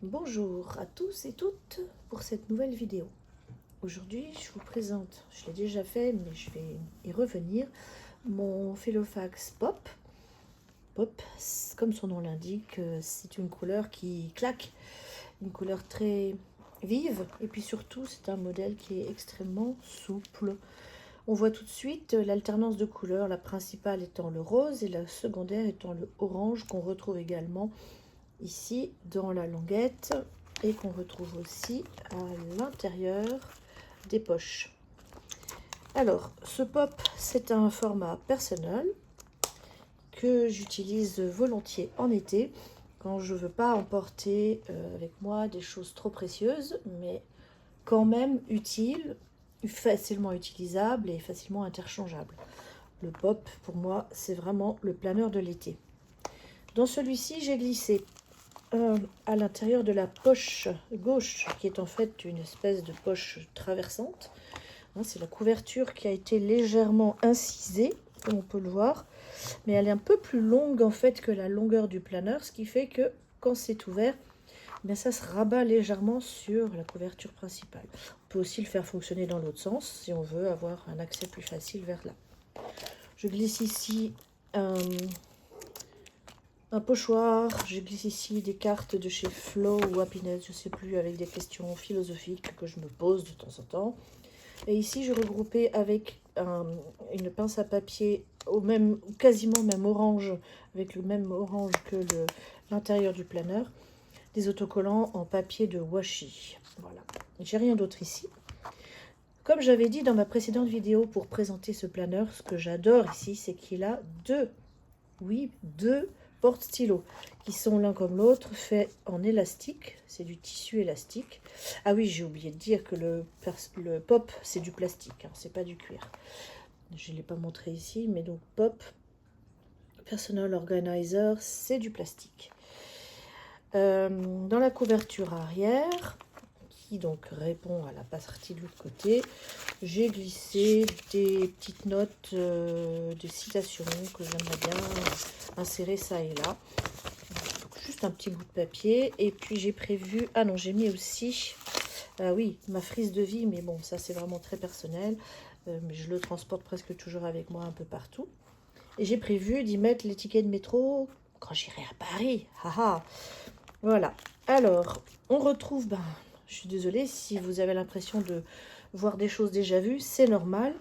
Bonjour à tous et toutes pour cette nouvelle vidéo. Aujourd'hui, je vous présente, je l'ai déjà fait, mais je vais y revenir, mon Filofax Pop. Pop, comme son nom l'indique, c'est une couleur qui claque, une couleur très vive, et puis surtout, c'est un modèle qui est extrêmement souple. On voit tout de suite l'alternance de couleurs, la principale étant le rose et la secondaire étant le orange, qu'on retrouve également ici dans la languette et qu'on retrouve aussi à l'intérieur des poches. Alors, ce pop, c'est un format personnel que j'utilise volontiers en été quand je ne veux pas emporter avec moi des choses trop précieuses, mais quand même utiles, facilement utilisables et facilement interchangeables. Le pop, pour moi, c'est vraiment le planeur de l'été. Dans celui-ci, j'ai glissé à l'intérieur de la poche gauche, qui est en fait une espèce de poche traversante. C'est la couverture qui a été légèrement incisée, comme on peut le voir, mais elle est un peu plus longue en fait que la longueur du planeur, ce qui fait que quand c'est ouvert, bien ça se rabat légèrement sur la couverture principale. On peut aussi le faire fonctionner dans l'autre sens si on veut avoir un accès plus facile vers là. Je glisse ici un pochoir, je glisse ici des cartes de chez Flow ou Happiness, je ne sais plus, avec des questions philosophiques que je me pose de temps en temps. Et ici, j'ai regroupé avec une pince à papier quasiment même orange, avec le même orange que l'intérieur du planeur, des autocollants en papier de washi. Voilà. J'ai rien d'autre ici. Comme j'avais dit dans ma précédente vidéo pour présenter ce planeur, ce que j'adore ici, c'est qu'il a deux porte-stylos qui sont l'un comme l'autre faits en élastique. C'est du tissu élastique. Ah oui, j'ai oublié de dire que le pop, c'est du plastique, hein, c'est pas du cuir. Je ne l'ai pas montré ici, mais donc pop, Personal Organizer, c'est du plastique. Dans la couverture arrière, qui donc répond à la partie de l'autre côté, j'ai glissé des petites notes, des citations que j'aimerais bien insérer ça et là. Donc, juste un petit bout de papier. Et puis j'ai prévu... Ah non, j'ai mis aussi... oui, ma frise de vie, mais bon, ça c'est vraiment très personnel. Mais je le transporte presque toujours avec moi un peu partout. Et j'ai prévu d'y mettre les tickets de métro quand j'irai à Paris. Haha. Voilà. Alors, on retrouve... je suis désolée si vous avez l'impression de voir des choses déjà vues, c'est normal.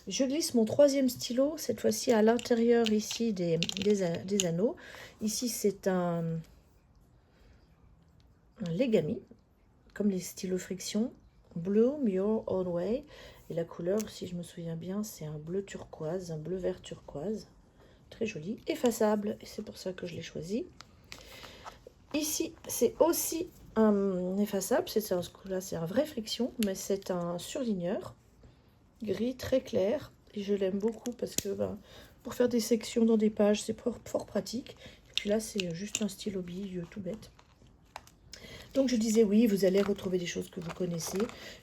Je glisse mon troisième stylo, cette fois-ci à l'intérieur ici des anneaux. Ici, c'est un Legami, comme les stylos friction. Bloom Your Own Way. Et la couleur, si je me souviens bien, c'est un bleu turquoise, un bleu vert turquoise. Très joli, effaçable, et c'est pour ça que je l'ai choisi. Ici, c'est aussi un effaçable, là c'est un vrai friction, mais c'est un surligneur gris très clair, et je l'aime beaucoup parce que pour faire des sections dans des pages, c'est fort pratique. Et puis là, c'est juste un stylo bille tout bête. Donc je disais oui, vous allez retrouver des choses que vous connaissez.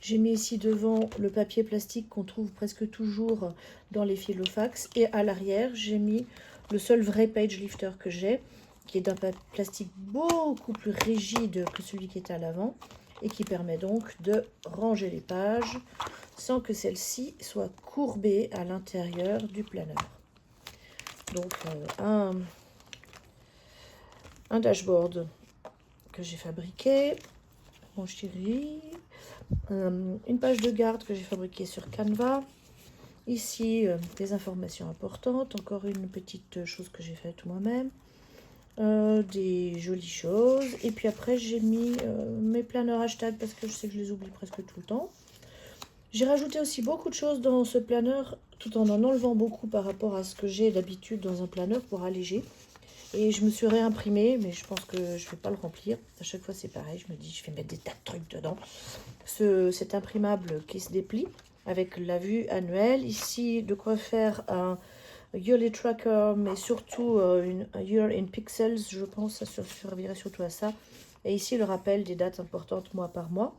J'ai mis ici devant le papier plastique qu'on trouve presque toujours dans les Filofax, et à l'arrière, j'ai mis le seul vrai page lifter que j'ai, qui est d'un plastique beaucoup plus rigide que celui qui est à l'avant et qui permet donc de ranger les pages sans que celle-ci soit courbée à l'intérieur du planeur. Donc un dashboard que j'ai fabriqué, mon chéri, une page de garde que j'ai fabriquée sur Canva. Ici, des informations importantes, encore une petite chose que j'ai faite moi-même. Des jolies choses, et puis après j'ai mis mes planeurs hashtag parce que je sais que je les oublie presque tout le temps. J'ai rajouté aussi beaucoup de choses dans ce planeur tout en enlevant beaucoup par rapport à ce que j'ai d'habitude dans un planeur pour alléger, et je me suis réimprimé, mais je pense que je vais pas le remplir. À chaque fois c'est pareil, je me dis je vais mettre des tas de trucs dedans. Cet imprimable qui se déplie avec la vue annuelle, ici de quoi faire un Yearly Tracker, mais surtout un Year in Pixels, je pense, ça servirait surtout à ça. Et ici, le rappel des dates importantes mois par mois.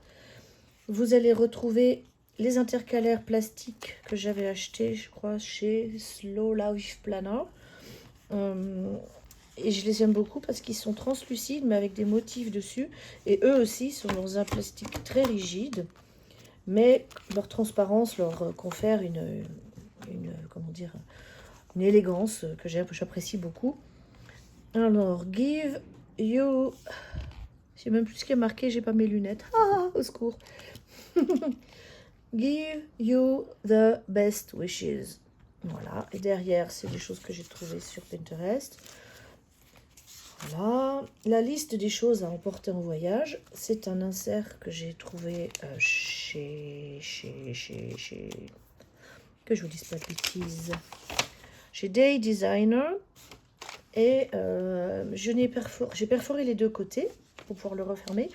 Vous allez retrouver les intercalaires plastiques que j'avais achetés, je crois, chez Slow Life Planner. Et je les aime beaucoup parce qu'ils sont translucides, mais avec des motifs dessus. Et eux aussi sont dans un plastique très rigide. Mais leur transparence leur confère comment dire, une élégance que j'apprécie beaucoup. Alors, give you... Je sais même plus ce qui est marqué, j'ai pas mes lunettes. Ah, au secours. Give you the best wishes. Voilà. Et derrière, c'est des choses que j'ai trouvées sur Pinterest. Voilà. La liste des choses à emporter en voyage, c'est un insert que j'ai trouvé chez... Que je vous dise pas de bêtises. Chez Day Designer. Et j'ai perforé les deux côtés pour pouvoir le refermer.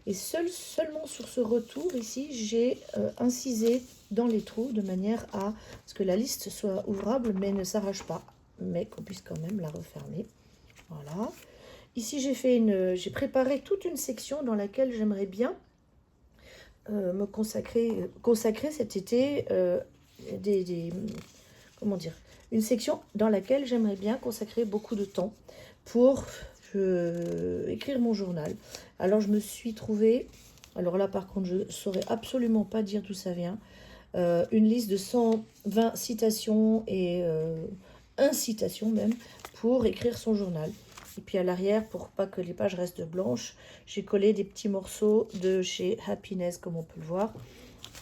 Et seulement sur ce retour ici, j'ai incisé dans les trous de manière à ce que la liste soit ouvrable mais ne s'arrache pas. Mais qu'on puisse quand même la refermer. Voilà. Ici, j'ai préparé toute une section dans laquelle j'aimerais bien me consacrer cet été comment dire, une section dans laquelle j'aimerais bien consacrer beaucoup de temps pour écrire mon journal. Alors je me suis trouvé, alors là par contre je ne saurais absolument pas dire d'où ça vient, une liste de 120 citations et incitations même pour écrire son journal. Et puis à l'arrière, pour pas que les pages restent blanches, j'ai collé des petits morceaux de chez Happiness, comme on peut le voir,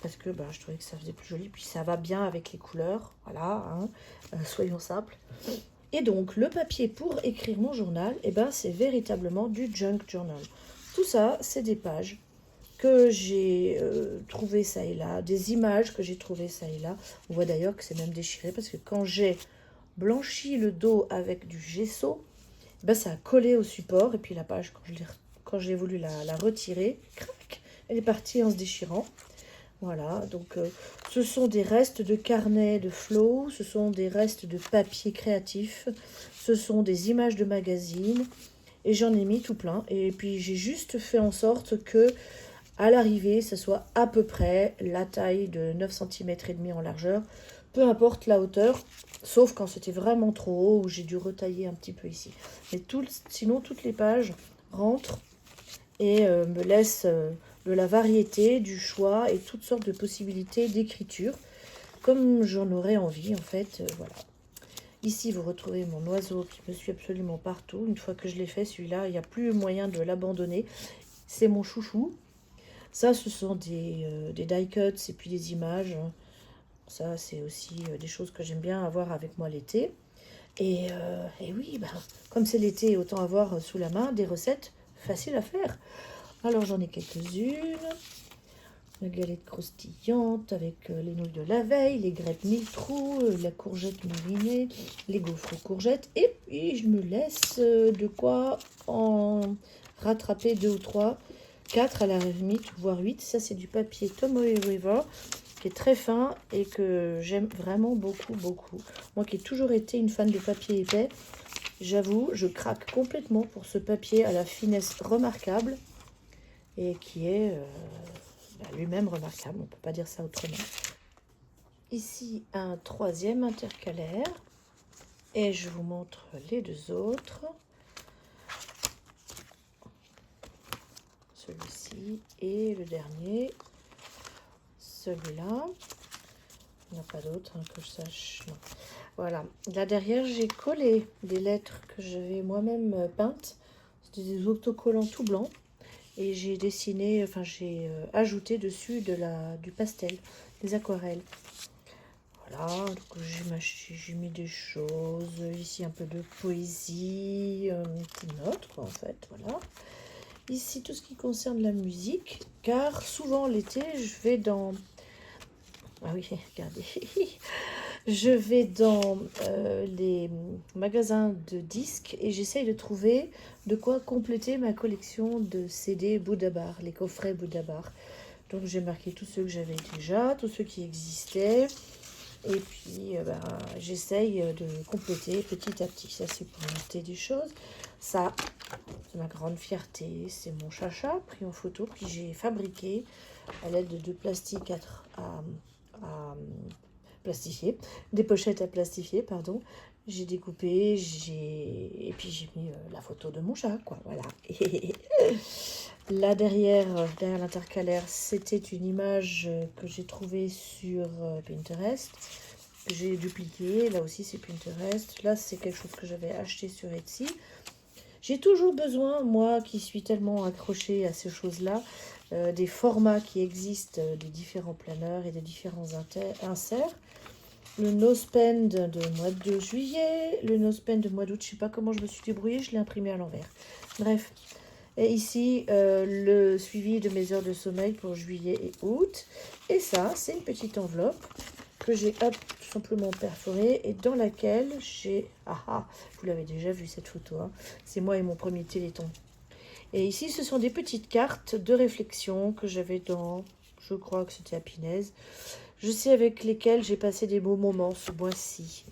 parce que je trouvais que ça faisait plus joli, puis ça va bien avec les couleurs, voilà, hein, soyons simples. Et donc, le papier pour écrire mon journal, c'est véritablement du junk journal. Tout ça, c'est des pages que j'ai trouvées ça et là, des images que j'ai trouvées ça et là. On voit d'ailleurs que c'est même déchiré, parce que quand j'ai blanchi le dos avec du gesso, ça a collé au support, et puis la page, quand j'ai voulu la retirer, crac, elle est partie en se déchirant. Voilà, donc ce sont des restes de carnets de flow, ce sont des restes de papier créatif, ce sont des images de magazines, et j'en ai mis tout plein. Et puis j'ai juste fait en sorte que à l'arrivée, ça soit à peu près la taille de 9 cm et demi en largeur, peu importe la hauteur, sauf quand c'était vraiment trop haut, où j'ai dû retailler un petit peu ici. Mais sinon, toutes les pages rentrent et me laissent de la variété, du choix et toutes sortes de possibilités d'écriture, comme j'en aurais envie, en fait. Voilà. Ici, vous retrouvez mon oiseau qui me suit absolument partout. Une fois que je l'ai fait, celui-là, il n'y a plus moyen de l'abandonner. C'est mon chouchou. Ça, ce sont des die cuts et puis des images. Ça, c'est aussi des choses que j'aime bien avoir avec moi l'été. Et oui, comme c'est l'été, autant avoir sous la main des recettes faciles à faire. Alors, j'en ai quelques-unes. La galette croustillante avec les nouilles de la veille, les greffes mille trous, la courgette marinée, les gaufres aux courgettes. Et puis, je me laisse de quoi en rattraper 2 ou 3, 4 à la limite, voire 8. Ça, c'est du papier Tomoe River, qui est très fin et que j'aime vraiment beaucoup, beaucoup. Moi qui ai toujours été une fan de papier épais, j'avoue, je craque complètement pour ce papier à la finesse remarquable et qui est lui-même remarquable, on ne peut pas dire ça autrement. Ici, un troisième intercalaire et je vous montre les deux autres. Celui-ci et le dernier, celui-là. Il n'y en a pas d'autre que je sache. Non. Voilà. Là derrière, j'ai collé des lettres que j'avais moi-même peintes. C'était des autocollants tout blancs. Et j'ai dessiné, enfin j'ai ajouté dessus du pastel, des aquarelles. Voilà, donc j'ai mis des choses. Ici un peu de poésie, des notes quoi en fait, voilà. Ici tout ce qui concerne la musique, car souvent l'été je vais dans... Ah oui, regardez. Je vais dans les magasins de disques et j'essaye de trouver de quoi compléter ma collection de CD Bouddha Bar, les coffrets Bouddha Bar. Donc j'ai marqué tous ceux que j'avais déjà, tous ceux qui existaient. Et puis j'essaye de compléter petit à petit. Ça c'est pour noter des choses. Ça, c'est ma grande fierté. C'est mon chacha pris en photo. Puis j'ai fabriqué à l'aide de plastique à plastifier, des pochettes à plastifier, pardon. j'ai découpé, et puis j'ai mis la photo de mon chat, quoi, voilà. Et là, derrière l'intercalaire, c'était une image que j'ai trouvée sur Pinterest, que j'ai dupliquée. Là aussi, c'est Pinterest. Là, c'est quelque chose que j'avais acheté sur Etsy. J'ai toujours besoin, moi qui suis tellement accrochée à ces choses-là, des formats qui existent, des différents planeurs et des différents inserts. Le no spend de mois de juillet, le no spend de mois d'août, je sais pas comment je me suis débrouillée, je l'ai imprimé à l'envers. Bref, et ici le suivi de mes heures de sommeil pour juillet et août. Et ça, c'est une petite enveloppe que j'ai tout simplement perforée et dans laquelle j'ai... vous l'avez déjà vu cette photo, hein, c'est moi et mon premier Téléthon. Et ici, ce sont des petites cartes de réflexion que j'avais dans, je crois que c'était à Pinez. Je sais avec lesquelles j'ai passé des beaux moments ce mois-ci.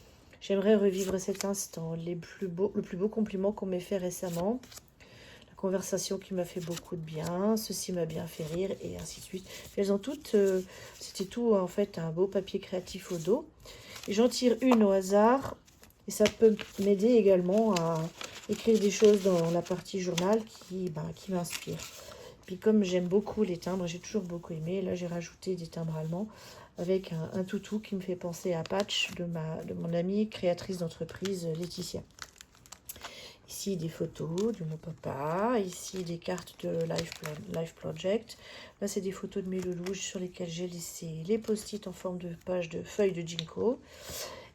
J'aimerais revivre cet instant, le plus beau compliment qu'on m'ait fait récemment, la conversation qui m'a fait beaucoup de bien, ceci m'a bien fait rire, et ainsi de suite. Elles ont toutes, c'était tout en fait un beau papier créatif au dos. Et j'en tire une au hasard, et ça peut m'aider également à écrire des choses dans la partie journal qui m'inspirent. Puis comme j'aime beaucoup les timbres, j'ai toujours beaucoup aimé, là j'ai rajouté des timbres allemands avec un toutou qui me fait penser à Patch de mon amie créatrice d'entreprise Laetitia. Ici des photos de mon papa, ici des cartes de Life Project. Là c'est des photos de mes loulous sur lesquelles j'ai laissé les post-it en forme de page de feuilles de ginkgo.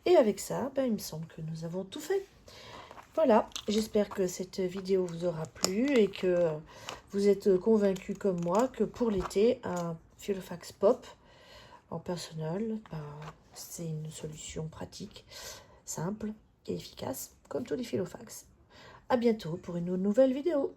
Et avec ça, il me semble que nous avons tout fait. Voilà, j'espère que cette vidéo vous aura plu et que vous êtes convaincus comme moi que pour l'été, un Filofax Pop en personnel, c'est une solution pratique, simple et efficace, comme tous les Filofax. À bientôt pour une nouvelle vidéo.